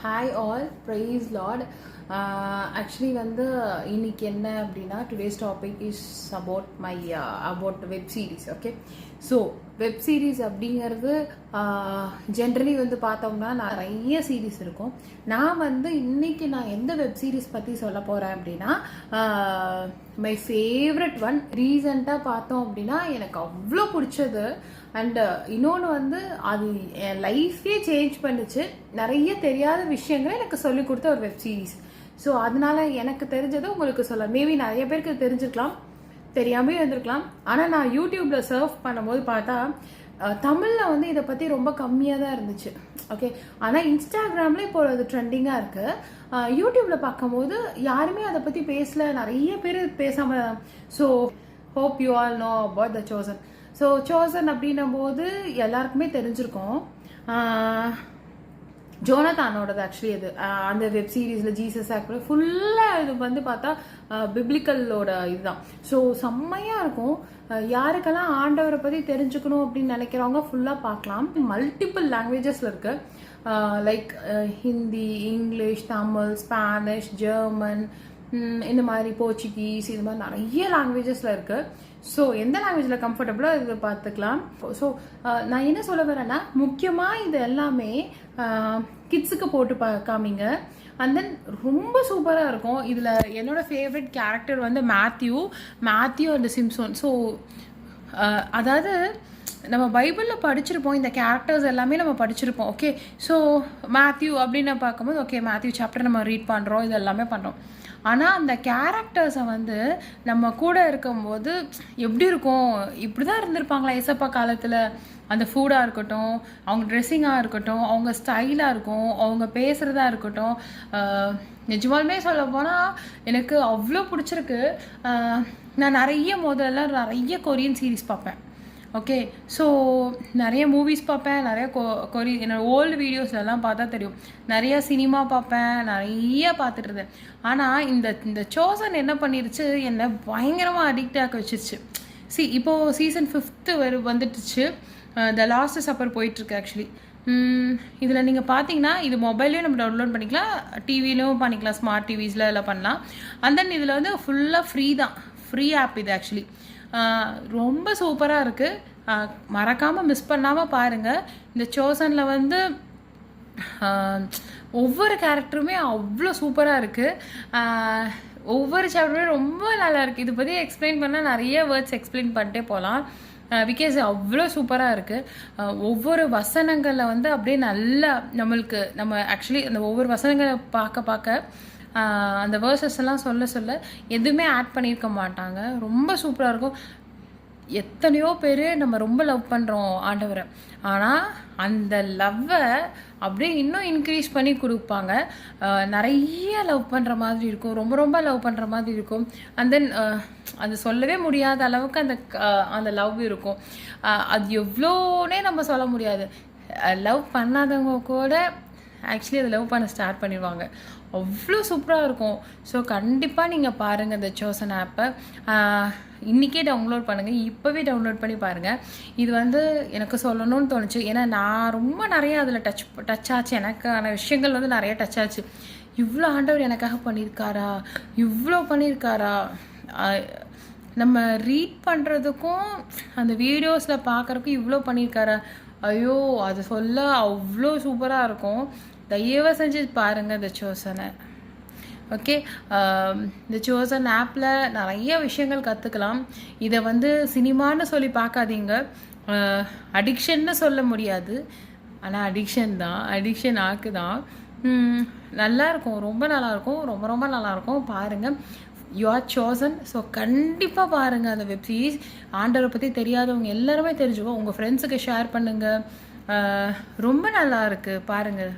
Hi all, praise lord. Actually வந்து இன்னைக்கு என்ன அப்படின்னா, today's topic is about web series. Okay, so web series அப்படிங்கிறது ஜென்ரலி வந்து பார்த்தோம்னா நிறைய சீரீஸ் இருக்கும். நான் வந்து இன்னைக்கு எந்த வெப் சீரிஸ் பற்றி சொல்ல போகிறேன் அப்படின்னா, மை ஃபேவரட் ஒன். ரீசெண்டாக பார்த்தோம் அப்படின்னா எனக்கு அவ்வளோ பிடிச்சது. அண்ட் இன்னொன்று வந்து அது என் லைஃபே சேஞ்ச் பண்ணுச்சு. நிறைய தெரியாத விஷயங்களை எனக்கு சொல்லிக் கொடுத்த ஒரு வெப் சீரிஸ். ஸோ அதனால எனக்கு தெரிஞ்சதை உங்களுக்கு சொல்ல, மேபி நிறைய பேருக்கு தெரிஞ்சிருக்கலாம், தெரியாமே இருந்திருக்கலாம். ஆனால் நான் யூடியூப்ல சர்ஃப் பண்ணும்போது பார்த்தா தமிழில் வந்து இதை பற்றி ரொம்ப கம்மியாக தான் இருந்துச்சு. ஓகே, ஆனால் இன்ஸ்டாகிராமில் இப்போ அது ட்ரெண்டிங்காக இருக்குது. யூடியூப்ல பார்க்கும்போது யாருமே அதை பற்றி பேசல, நிறைய பேர் பேசாமல். So hope you all know about the chosen. So chosen அப்படின்னும் போது எல்லாருக்குமே தெரிஞ்சிருக்கும். ஜோனதானோடது ஆக்சுவலி அது. அந்த வெப் சீரீஸில் ஜீசஸ் ஆக்ட் ஃபுல்லாக இது வந்து பார்த்தா பிப்ளிக்கலோட இதுதான். ஸோ செம்மையாக இருக்கும். யாருக்கெல்லாம் ஆண்டவரை பற்றி தெரிஞ்சுக்கணும் அப்படின்னு நினைக்கிறவங்க ஃபுல்லாக பார்க்கலாம். மல்டிபிள் லாங்குவேஜஸில் இருக்கு. Like Hindi, English, Tamil, Spanish, German, இந்த மாதிரி போர்ச்சுகீஸ், இது மாதிரி நிறைய லாங்குவேஜஸில் இருக்குது. ஸோ எந்த லாங்குவேஜில் கம்ஃபர்டபுளோ இதை பார்த்துக்கலாம். ஸோ நான் என்ன சொல்ல வரேன்னா, முக்கியமாக இது எல்லாமே கிட்ஸுக்கு போட்டு காமிங்க. அண்ட் தென் ரொம்ப சூப்பராக இருக்கும். இதில் என்னோட ஃபேவரட் கேரக்டர் வந்து மேத்யூ அண்ட் சிம்சோன். ஸோ அதாவது நம்ம பைபிளில் படிச்சிருப்போம், இந்த கேரக்டர்ஸ் எல்லாமே நம்ம படிச்சிருப்போம். ஓகே, ஸோ மேத்யூ அப்படின்னு பார்க்கும்போது ஓகே, மேத்யூ சாப்டர் நம்ம ரீட் பண்ணுறோம், இது எல்லாமே பண்ணுறோம். ஆனால் அந்த கேரக்டர்ஸை வந்து நம்ம கூட இருக்கும்போது எப்படி இருக்கும், இப்படி தான் இருந்திருப்பாங்களா ஏசப்பா காலத்தில். அந்த ஃபுட்டாக இருக்கட்டும், அவங்க ட்ரெஸ்ஸிங்காக இருக்கட்டும், அவங்க ஸ்டைலாக இருக்கும், அவங்க பேசுகிறதா இருக்கட்டும், நிஜமாலுமே சொல்ல போனால் எனக்கு அவ்வளோ பிடிச்சிருக்கு. நான் நிறைய கொரியன் சீரீஸ் பார்ப்பேன். ஓகே, ஸோ நிறைய மூவிஸ் பார்ப்பேன், நிறைய என்னோட ஓல்டு வீடியோஸ்லாம் பார்த்தா தெரியும். நிறைய சினிமா பார்ப்பேன், நிறைய பார்த்துட்டு இருந்தேன். ஆனால் இந்த சோசன் என்ன பண்ணிருச்சு, என்னை பயங்கரமாக அடிக்ட் ஆக வச்சிருச்சு. இப்போது சீசன் 5 வந்துட்டுச்சு. த லாஸ்ட் சப்பர் போயிட்டுருக்கு ஆக்சுவலி. இதில் நீங்கள் பார்த்தீங்கன்னா இது மொபைல்லையும் நம்ம டவுன்லோட் பண்ணிக்கலாம், டிவிலையும் பண்ணிக்கலாம், ஸ்மார்ட் டிவிஸில் எல்லாம் பண்ணலாம். அண்ட் தென் இதில் வந்து ஃபுல்லாக ஃப்ரீ ஆப் இது ஆக்சுவலி. ரொம்ப சூப்பராக இருக்குது. மறக்காமல் மிஸ் பண்ணாமல் பாருங்கள். இந்த சோசனில் வந்து ஒவ்வொரு கேரக்டருமே அவ்வளோ சூப்பராக இருக்குது. ஒவ்வொரு சாப்டருமே ரொம்ப நல்லா இருக்குது. இதை பற்றி எக்ஸ்பிளைன் பண்ணால் நிறைய வேர்ட்ஸ் எக்ஸ்பிளைன் பண்ணிட்டே போகலாம். பிகாஸ் அவ்வளோ சூப்பராக இருக்குது. ஒவ்வொரு வசனங்களில் வந்து அப்படியே நல்லா நம்ம ஆக்சுவலி அந்த ஒவ்வொரு வசனங்களை பார்க்க அந்த வேர்சஸ் எல்லாம் சொல்ல எதுவுமே ஆட் பண்ணியிருக்க மாட்டாங்க. ரொம்ப சூப்பராக இருக்கும். எத்தனையோ பேர் நம்ம ரொம்ப லவ் பண்ணுறோம் ஆண்டவரை, ஆனால் அந்த லவ்வை அப்படியே இன்னும் இன்க்ரீஸ் பண்ணி கொடுப்பாங்க. நிறைய லவ் பண்ணுற மாதிரி இருக்கும், ரொம்ப லவ் பண்ணுற மாதிரி இருக்கும். அண்ட் தென் அது சொல்லவே முடியாத அளவுக்கு அந்த லவ் இருக்கும். அது எவ்வளோனே நம்ம சொல்ல முடியாது. லவ் பண்ணாதவங்க கூட ஆக்சுவலி அதை லவ் பண்ண ஸ்டார்ட் பண்ணிடுவாங்க. அவ்வளோ சூப்பராக இருக்கும். ஸோ கண்டிப்பாக நீங்கள் பாருங்கள் இந்த சோசன் ஆப்பை. இன்றைக்கே டவுன்லோட் பண்ணுங்கள், இப்போவே டவுன்லோட் பண்ணி பாருங்கள். இது வந்து எனக்கு சொல்லணும்னு தோணுச்சு. ஏன்னா நான் ரொம்ப நிறைய அதில் டச் ஆச்சு. எனக்கான விஷயங்கள் வந்து நிறைய டச் ஆச்சு. இவ்வளோ ஆண்டவர் எனக்காக பண்ணியிருக்காரா, நம்ம ரீட் பண்ணுறதுக்கும் அந்த வீடியோஸில் பார்க்குறதுக்கும் இவ்வளோ பண்ணியிருக்காரா, ஐயோ அது சொல்ல அவ்வளோ சூப்பராக இருக்கும். தயவு செஞ்சு பாருங்கள் இந்த சோசனை. ஓகே, இந்த சோசன் ஆப்பில் நிறைய விஷயங்கள் கற்றுக்கலாம். இதை வந்து சினிமான்னு சொல்லி பார்க்காதீங்க. அடிக்ஷன்னு சொல்ல முடியாது, ஆனால் அடிக்ஷன் ஆக்குதான். நல்லாயிருக்கும், ரொம்ப நல்லாயிருக்கும், ரொம்ப நல்லாயிருக்கும். பாருங்கள், யூ ஆர் சோசன். ஸோ கண்டிப்பாக பாருங்கள் அந்த வெப் சீரிஸ். ஆண்டவரை பற்றி தெரியாதவங்க எல்லாருமே தெரிஞ்சுக்கோ, உங்கள் ஃப்ரெண்ட்ஸுக்கு ஷேர் பண்ணுங்கள். ரொம்ப நல்லா இருக்குது, பாருங்கள்.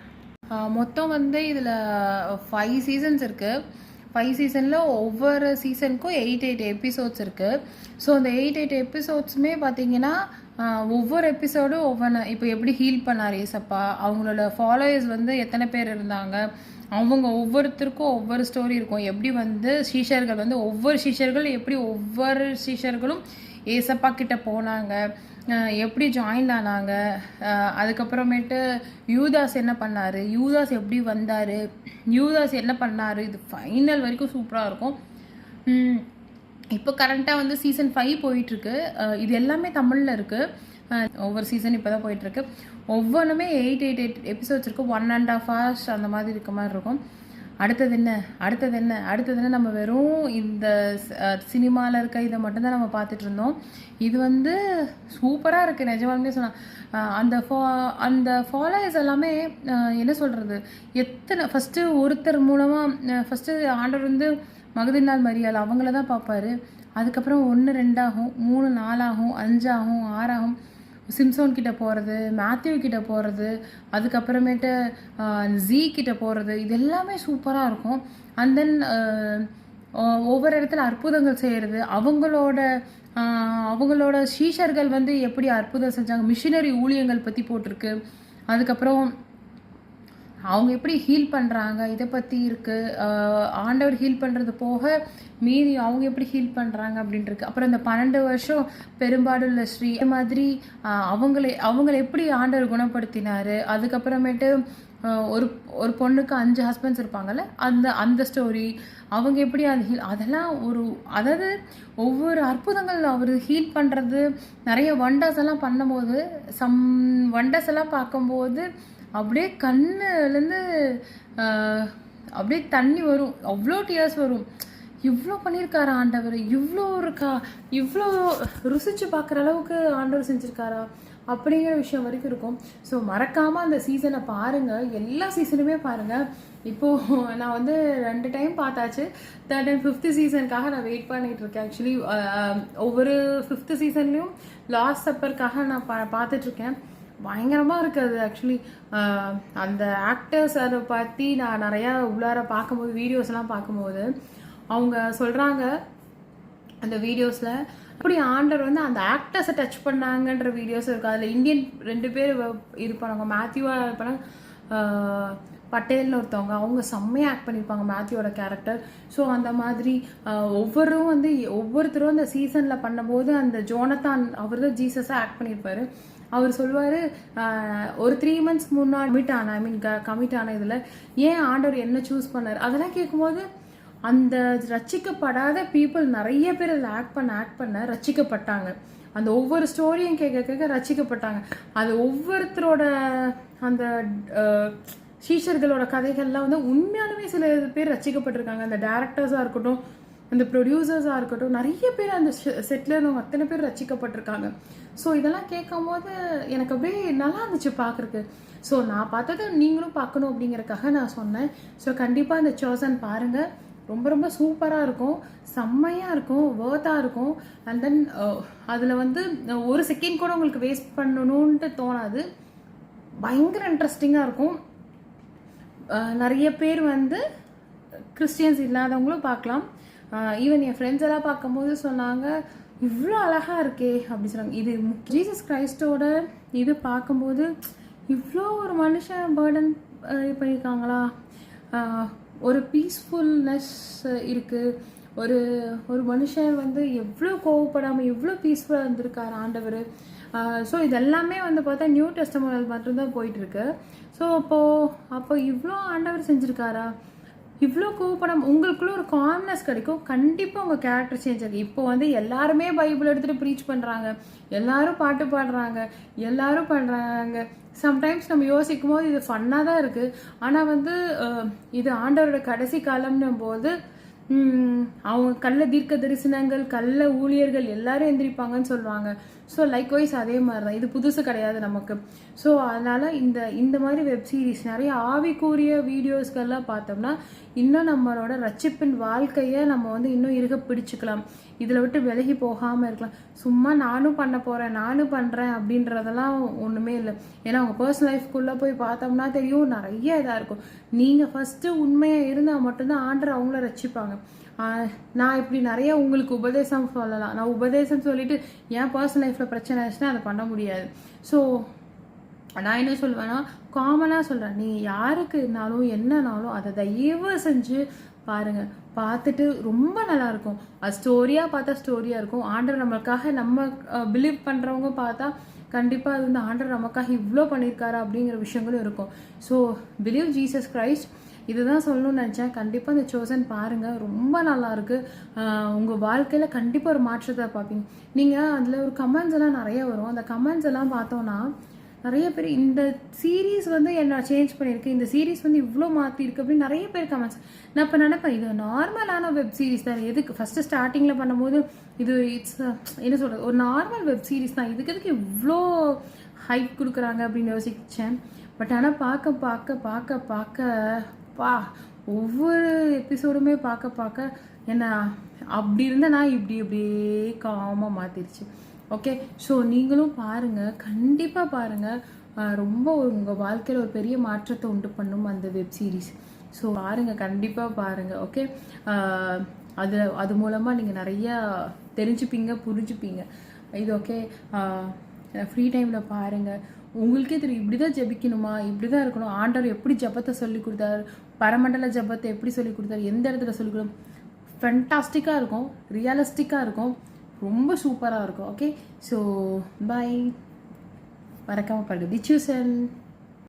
மொத்தம் வந்து இதில் 5 சீசன்ஸ் இருக்குது. 5 சீசனில் ஒவ்வொரு சீசனுக்கும் 8 எபிசோட்ஸ் இருக்குது. ஸோ அந்த 8 எபிசோட்ஸுமே பார்த்தீங்கன்னா ஒவ்வொரு எபிசோடும் இப்போ எப்படி ஹீல் பண்ணார் ஏசப்பா, அவங்களோட ஃபாலோவர்ஸ் வந்து எத்தனை பேர் இருந்தாங்க, அவங்க ஒவ்வொருத்தருக்கும் ஒவ்வொரு ஸ்டோரி இருக்கும். எப்படி வந்து ஒவ்வொரு சீஷர்களும் ஏசப்பா கிட்ட போனாங்க, எப்படி ஜாயின் ஆனாங்க, அதுக்கப்புறமேட்டு யூதாஸ் என்ன பண்ணார், யூதாஸ் எப்படி வந்தார், யூதாஸ் என்ன பண்ணார், இது ஃபைனல் வரைக்கும் சூப்பராக இருக்கும். இப்போ கரண்ட்டாக வந்து சீசன் 5 போயிட்டுருக்கு. இது எல்லாமே தமிழில் இருக்குது. ஒவ்வொரு சீசன் இப்போ தான் போயிட்டுருக்கு. ஒவ்வொன்றுமே 8 எபிசோட்ஸ் இருக்கும். 1.5 hours அந்த மாதிரி இருக்க மாதிரி இருக்கும். அடுத்தது என்ன நம்ம வெறும் இந்த சினிமாவில் இருக்க இதை மட்டும்தான் நம்ம பார்த்துட்டு இருந்தோம். இது வந்து சூப்பராக இருக்குது நிஜமாலுமே சொன்னால். அந்த ஃபாலோயர்ஸ் எல்லாமே என்ன சொல்கிறது, எத்தனை ஃபஸ்ட்டு ஒருத்தர் மூலமாக ஃபஸ்ட்டு ஆண்டவர் வந்து மகதினால் மரியாள் அவங்கள தான் பார்ப்பாரு. அதுக்கப்புறம் 1 2 ஆகும், 3 4 ஆகும், 5 ஆகும், 6 ஆகும், சிம்சோன் கிட்ட போகிறது, மேத்யூ கிட்ட போகிறது, அதுக்கப்புறமேட்டு ஜீ கிட்ட போகிறது, இது எல்லாமே சூப்பராக இருக்கும். அண்ட் தென் ஒவ்வொரு இடத்துல அற்புதங்கள் செய்கிறது, அவங்களோட சீஷர்கள் வந்து எப்படி அற்புதம் செஞ்சாங்க, மிஷினரி ஊழியங்கள் பற்றி போட்டிருக்கு. அதுக்கப்புறம் அவங்க எப்படி ஹீல் பண்ணுறாங்க இதை பற்றி இருக்குது. ஆண்டவர் ஹீல் பண்ணுறது போக மீறி அவங்க எப்படி ஹீல் பண்ணுறாங்க அப்படின்ட்டு. அப்புறம் இந்த 12 வருஷம் பெரும்பாடுள்ள ஸ்ரீ மாதிரி அவங்களை எப்படி ஆண்டவர் குணப்படுத்தினார். அதுக்கப்புறமேட்டு ஒரு பொண்ணுக்கு 5 ஹஸ்பண்ட்ஸ் இருப்பாங்கல்ல, அந்த ஸ்டோரி, அவங்க எப்படி அதெல்லாம் அதாவது ஒவ்வொரு அற்புதங்கள் அவர் ஹீல் பண்ணுறது, நிறைய வண்டர்ஸ் எல்லாம் பண்ணும்போது, வண்டர்ஸ் எல்லாம் பார்க்கும்போது அப்படியே கண்ணுலேருந்து அப்படியே தண்ணி வரும், அவ்வளோ டியர்ஸ் வரும். இவ்வளோ பண்ணியிருக்காரா ஆண்டவர், இவ்வளோ ருசிச்சு பார்க்குற அளவுக்கு ஆண்டவர் செஞ்சுருக்காரா அப்படிங்கிற விஷயம் வரைக்கும் இருக்கும். ஸோ மறக்காமல் அந்த சீசனை பாருங்கள், எல்லா சீசனுமே பாருங்கள். இப்போது நான் வந்து 2 டைம் பார்த்தாச்சு. 3rd and 5th சீசனுக்காக நான் வெயிட் பண்ணிகிட்டு இருக்கேன். ஆக்சுவலி ஒவ்வொரு 5th சீசன்லேயும் லாஸ்ட் சப்பருக்காக நான் பார்த்துட்ருக்கேன். பயங்கரமாக இருக்குது ஆக்சுவலி. அந்த ஆக்டர்ஸ் அதை பற்றி நான் நிறையா உள்ளார பார்க்கும்போது, வீடியோஸ்லாம் பார்க்கும்போது அவங்க சொல்கிறாங்க அந்த வீடியோஸில் அப்படி ஆண்டர் வந்து அந்த ஆக்டர்ஸை டச் பண்ணாங்கன்ற வீடியோஸ் இருக்குது. அதில் இந்தியன் 2 பேர் இருப்பாங்க, மேத்யூவாக இருப்பாங்க, பட்டேல்னு ஒருத்தவங்க, அவங்க செம்மையாக ஆக்ட் பண்ணியிருப்பாங்க மேத்யூவோட கேரக்டர். ஸோ அந்த மாதிரி ஒவ்வொருத்தரும் அந்த சீசனில் பண்ணும்போது அந்த ஜோனத்தான் அவர் தான் ஜீசஸாக ஆக்ட் பண்ணியிருப்பார். அவர் சொல்லுவார், ஒரு 3 months முன்னாடி கமிட் ஆன இதில் ஏன் ஆண்டவர் என்ன சூஸ் பண்ணார் அதெல்லாம் கேட்கும்போது, அந்த ரட்சிக்கப்படாத பீப்புள் நிறைய பேர் அதில் ஆக்ட் பண்ண ரட்சிக்கப்பட்டாங்க. அந்த ஒவ்வொரு ஸ்டோரியும் கேட்க ரட்சிக்கப்பட்டாங்க. அது ஒவ்வொருத்தரோட அந்த சீஷர்களோட கதைகள்லாம் வந்து உண்மையாலுமே சில பேர் ரட்சிக்கப்பட்டிருக்காங்க. அந்த டேரக்டர்ஸாக இருக்கட்டும், அந்த ப்ரொடியூசர்ஸாக இருக்கட்டும், நிறைய பேர் அந்த செட்டில் இருந்தவங்க அத்தனை பேர் ரட்சிக்கப்பட்டிருக்காங்க. ஸோ இதெல்லாம் கேட்கும் போது எனக்கு அப்படியே நல்லா இருந்துச்சு பார்க்குறக்கு. ஸோ நான் பார்த்தது நீங்களும் பார்க்கணும் அப்படிங்கிறக்காக நான் சொன்னேன். ஸோ கண்டிப்பாக இந்த சோசன் பாருங்கள், ரொம்ப ரொம்ப சூப்பராக இருக்கும், செம்மையாக இருக்கும், வேர்த்தாக இருக்கும். அண்ட் தென் அதில் வந்து ஒரு செகண்ட் கூட உங்களுக்கு வேஸ்ட் பண்ணணுன்ட்டு தோணாது, பயங்கர இன்ட்ரெஸ்டிங்காக இருக்கும். நிறைய பேர் வந்து கிறிஸ்டியன்ஸ் இல்லாதவங்களும் பார்க்கலாம். ஈவன் என் ஃப்ரெண்ட்ஸ் எல்லாம் பார்க்கும்போது சொன்னாங்க, இவ்வளோ அழகாக இருக்கே அப்படி சொன்னாங்க. இது ஜீசஸ் கிரைஸ்டோட இது பார்க்கும்போது இவ்வளோ ஒரு மனுஷன் பேர்டன் பண்ணியிருக்காங்களா, ஒரு பீஸ்ஃபுல்னஸ் இருக்குது. ஒரு மனுஷன் வந்து எவ்வளோ கோவப்படாமல் எவ்வளோ பீஸ்ஃபுல்லாக இருந்திருக்காரு ஆண்டவர். ஸோ இதெல்லாமே வந்து பார்த்தா நியூ டெஸ்டமென்ட் மட்டும்தான் போயிட்டுருக்கு. ஸோ அப்போ இவ்வளோ ஆண்டவர் செஞ்சுருக்காரா, இவ்வளோ கோவப்படம் உங்களுக்குள்ள ஒரு காம்னஸ் கிடைக்கும். கண்டிப்பாக உங்கள் கேரக்டர் சேஞ்ச் ஆகும். இப்போ வந்து எல்லாருமே பைபிள் எடுத்துகிட்டு ப்ரீச் பண்ணுறாங்க, எல்லாரும் பாட்டு பாடுறாங்க, எல்லாரும் பண்ணுறாங்க. சம்டைம்ஸ் நம்ம யோசிக்கும் போது இது ஃபன்னாக தான் இருக்குது. ஆனால் வந்து இது ஆண்டவரோட கடைசி காலம்னும் போது அவங்க கள்ள தீர்க்க தரிசனங்கள், கள்ள ஊழியர்கள் எல்லாரும் எந்திரிப்பாங்கன்னு சொல்லுவாங்க. ஸோ லைக்வைஸ் அதே மாதிரி தான், இது புதுசு கிடையாது நமக்கு. ஸோ அதனால் இந்த மாதிரி வெப் சீரிஸ் நிறைய ஆவிக்குரிய வீடியோஸ்கள்லாம் பார்த்தோம்னா இன்னும் நம்மளோட ரட்சிப்பின் வாழ்க்கையை நம்ம வந்து இன்னும் இருக்க பிடிச்சிக்கலாம், இதில் விட்டு விலகி போகாமல் இருக்கலாம். சும்மா நானும் பண்ண போகிறேன், நானும் பண்ணுறேன் அப்படின்றதெல்லாம் ஒன்றுமே இல்லை. ஏன்னா அவங்க பர்சனல் லைஃப்குள்ளே போய் பார்த்தோம்னா தெரியும், நிறைய இதாக இருக்கும். நீங்கள் ஃபஸ்ட்டு உண்மையாக இருந்தால் மட்டும்தான் ஆண்டவர் அவங்கள ரட்சிப்பாங்க. நான் இப்படி நிறைய உங்களுக்கு உபதேசம் சொல்லலாம், நான் உபதேசம் சொல்லிட்டு என் பர்சனல் லைஃப்பில் பிரச்சனை ஆச்சுன்னா அதை பண்ண முடியாது. ஸோ நான் என்ன சொல்லுவேன்னா காமனாக சொல்கிறேன், நீங்கள் யாருக்குனாலும் என்னன்னாலும் அதை தயவு செஞ்சு பாருங்க. பார்த்துட்டு ரொம்ப நல்லா இருக்கும். அது ஸ்டோரியாக பார்த்தா ஸ்டோரியாக இருக்கும். ஆண்டவர் நம்மளுக்காக நம்ம பிலீவ் பண்ணுறவங்க பார்த்தா கண்டிப்பாக அது வந்து ஆண்டவர் நமக்காக இவ்வளோ பண்ணியிருக்காரு அப்படிங்கிற விஷயங்களும் இருக்கும். So believe Jesus Christ. இதுதான் சொல்லணும்னு நினச்சேன். கண்டிப்பாக இந்த சோசன் பாருங்கள், ரொம்ப நல்லாயிருக்கு. உங்கள் வாழ்க்கையில் கண்டிப்பாக ஒரு மாற்றத்தை பார்ப்பீங்க. நீங்கள் அதில் ஒரு கமெண்ட்ஸ் எல்லாம் நிறைய வரும். அந்த கமெண்ட்ஸ் எல்லாம் பார்த்தோன்னா நிறைய பேர் இந்த சீரீஸ் வந்து என்ன சேஞ்ச் பண்ணியிருக்கு, இந்த சீரீஸ் வந்து இவ்வளோ மாற்றிருக்கு அப்படின்னு நிறைய பேர் கமெண்ட்ஸ். நான் இப்போ நினைப்பேன், இது நார்மலான வெப் சீரிஸ் தான். எதுக்கு ஃபஸ்ட்டு ஸ்டார்டிங்கில் பண்ணும்போது இது இட்ஸ் என்ன சொல்கிறது, ஒரு நார்மல் வெப் சீரிஸ் தான், இதுக்கு எதுக்கு இவ்வளோ ஹைப் கொடுக்குறாங்க அப்படின்னு யோசிச்சேன். பட் ஆனால் பார்க்க பார்க்க பார்க்க பார்க்க பா ஒவ்வொரு எபிசோடுமே பார்க்க பார்க்க என்ன அப்படி இருந்தேன் நான் இப்படியே காமாக மாற்றிருச்சு. ஓகே, ஸோ நீங்களும் பாருங்கள், கண்டிப்பாக பாருங்கள். ரொம்ப உங்கள் வாழ்க்கையில் ஒரு பெரிய மாற்றத்தை உண்டு பண்ணும் அந்த வெப் சீரிஸ். ஸோ பாருங்கள், கண்டிப்பாக பாருங்கள். ஓகே, அது மூலமாக நீங்கள் நிறையா தெரிஞ்சுப்பீங்க, புரிஞ்சுப்பீங்க. இது ஓகே, ஃப்ரீ டைமில் பாருங்கள். உங்களுக்கே தெரியும், இப்படி தான் ஜெபிக்கணுமா, இப்படி தான் இருக்கணும், ஆண்டவர் எப்படி ஜபத்தை சொல்லி கொடுத்தாரு, பரமண்டல ஜபத்தை எப்படி சொல்லி கொடுத்தாரு, எந்த இடத்துல சொல்லி கொடுத்தாரு, ஃபென்டாஸ்டிக்காக இருக்கும், ரியலிஸ்டிக்காக இருக்கும், ரொம்ப சூப்பராக இருக்கும். Okay, so bye. மறக்காமல் பாருங்கள் தி சூசன்.